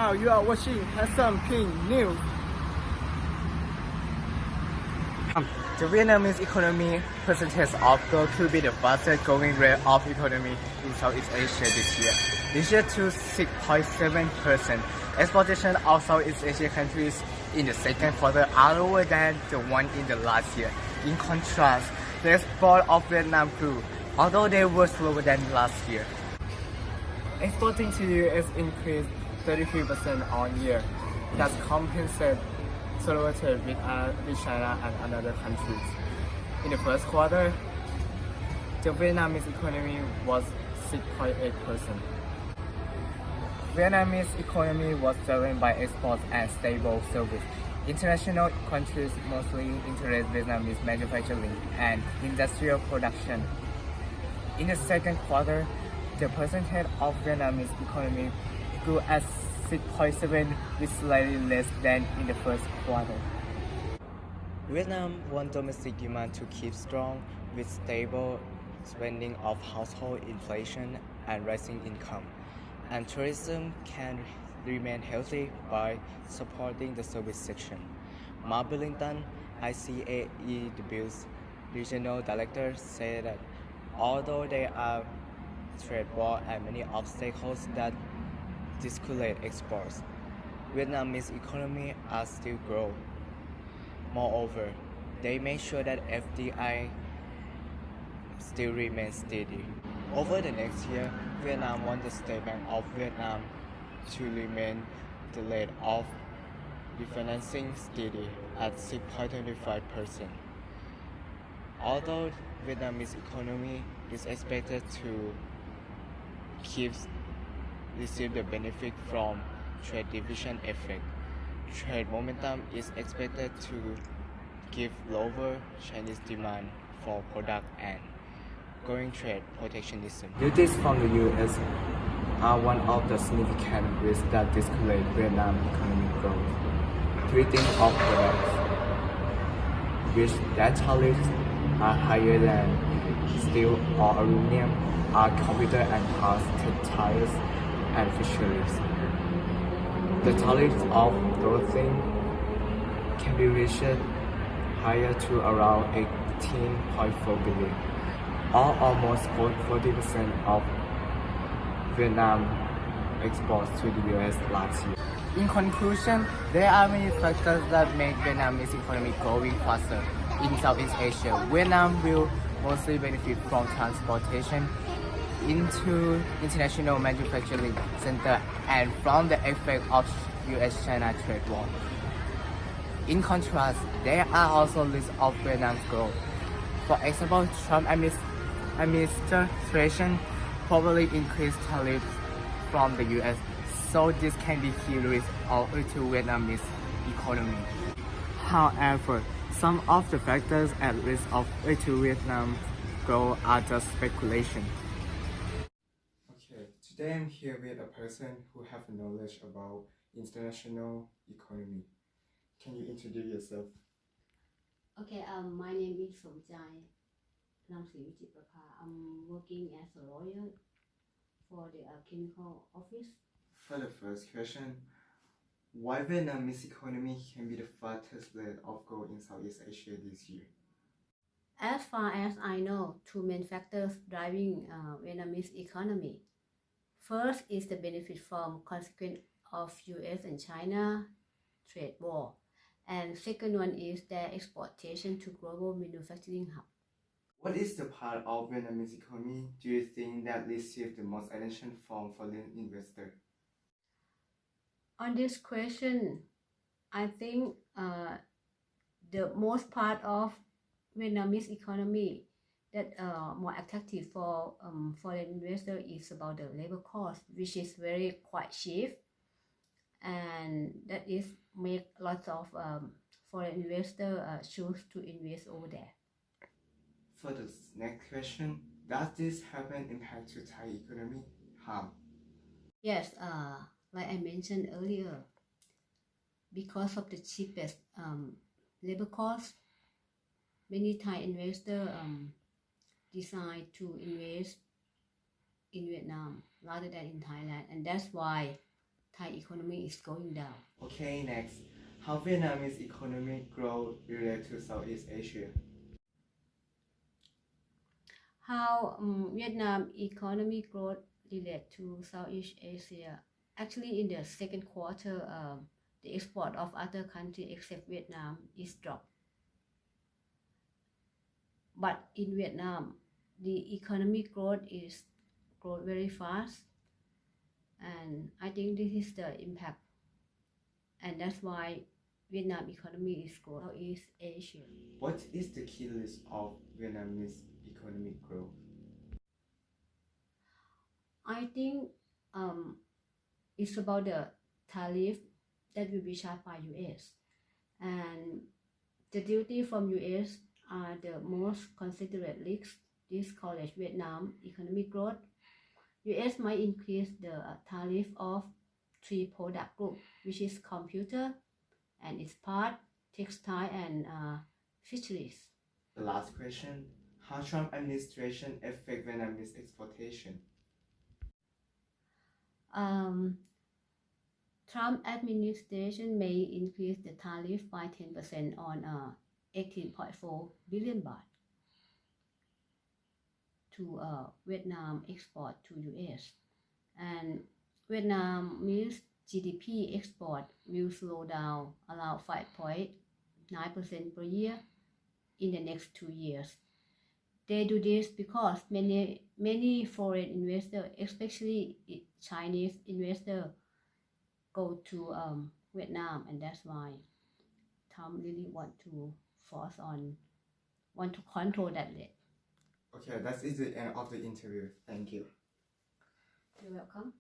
now you are watching Handsome King News. The Vietnamese economy percentage of growth could be the fastest growing rate of economy in Southeast Asia this year. This year to 6.7%. Exportation of Southeast Asia countries in the second quarter are lower than the one in the last year. In contrast, the export of Vietnam grew, although they were slower than last year. Exporting to the US increased 33% on year. That compensated slower trade with China and other countries. In the first quarter, the Vietnamese economy was 6.8%. Vietnamese economy was driven by exports and stable service. International countries mostly interest Vietnamese manufacturing and industrial production. In the second quarter, the percentage of Vietnamese economy grew at 6.7%, with slightly less than in the first quarter. Vietnam wants domestic demand to keep strong with stable spending of household inflation and rising income, and tourism can remain healthy by supporting the service section. Mark Billington, ICAEW's regional director, said that although there are trade war and many obstacles that discourage exports, Vietnamese economy are still growing. Moreover, they make sure that FDI still remains steady. Over the next year, Vietnam wants the State Bank of Vietnam to remain the rate of refinancing steady at 6.25%. Although Vietnamese economy is expected to receive the benefit from trade division effect, trade momentum is expected to give lower Chinese demand for product and growing trade protectionism. Duties from the US are one of the significant risks that discourage Vietnam economic growth. Treating of products which that tariffs are higher than steel or aluminum are computer and parts, textiles, and fisheries. The tariffs of those things can be reached higher to around 18.4 billion, or almost 40% of Vietnam exports to the US last year. In conclusion, there are many factors that make Vietnamese economy growing faster. In Southeast Asia, Vietnam will mostly benefit from transportation into international manufacturing center and from the effect of US-China trade war. In contrast, there are also risks of Vietnam's growth. For example, Trump administration probably increased tariffs from the US, so this can be key risk to Vietnamese economy. However, some of the factors at risk of to Vietnam growth are just speculation. Okay, today I'm here with a person who have knowledge about international economy. Can you introduce yourself? Okay, my name is Somjai Namsi Vichiprapha. I'm working as a lawyer for the chemical office. For the first question, why Vietnamese economy can be the fastest rate of growth in Southeast Asia this year? As far as I know, two main factors driving Vietnamese economy. First is the benefit from consequence of US and China trade war, and second one is their exportation to global manufacturing hub. What is the part of Vietnamese economy do you think that receives the most attention from foreign investors? On this question, I think the most part of Vietnamese economy that more attractive for foreign investor is about the labor cost, which is very quite cheap, and that is make lots of foreign investor choose to invest over there. For the next question, does this have an impact to Thai economy? How? Yes, like I mentioned earlier, because of the cheapest labor cost, many Thai investors decide to invest in Vietnam rather than in Thailand, and that's why Thai economy is going down. Okay, next. How Vietnamese economic growth relate to Southeast Asia? How Vietnam economy growth relate to Southeast Asia? Actually, in the second quarter, the export of other countries except Vietnam is dropped. But in Vietnam, the economic growth is grow very fast, and I think this is the impact, and that's why Vietnam economy is growing Southeast Asia. What is the key list of Vietnamese economic growth? I think it's about the tariff that will be charged by US, and the duty from US are the most considerate risks this college Vietnam economic growth. US might increase the tariff of 3 product group, which is computer and its part, textile and fisheries. The last question. How Trump administration affect Vietnamese exportation? Trump administration may increase the tariff by 10% on 18.4 billion baht to Vietnam export to US, and Vietnamese GDP export will slow down around 5.9% per year in the next 2 years. They do this because many foreign investors, especially Chinese investors, go to Vietnam, and that's why Trump really want to control that rate. Okay, that is the end of the interview. Thank you. You're welcome.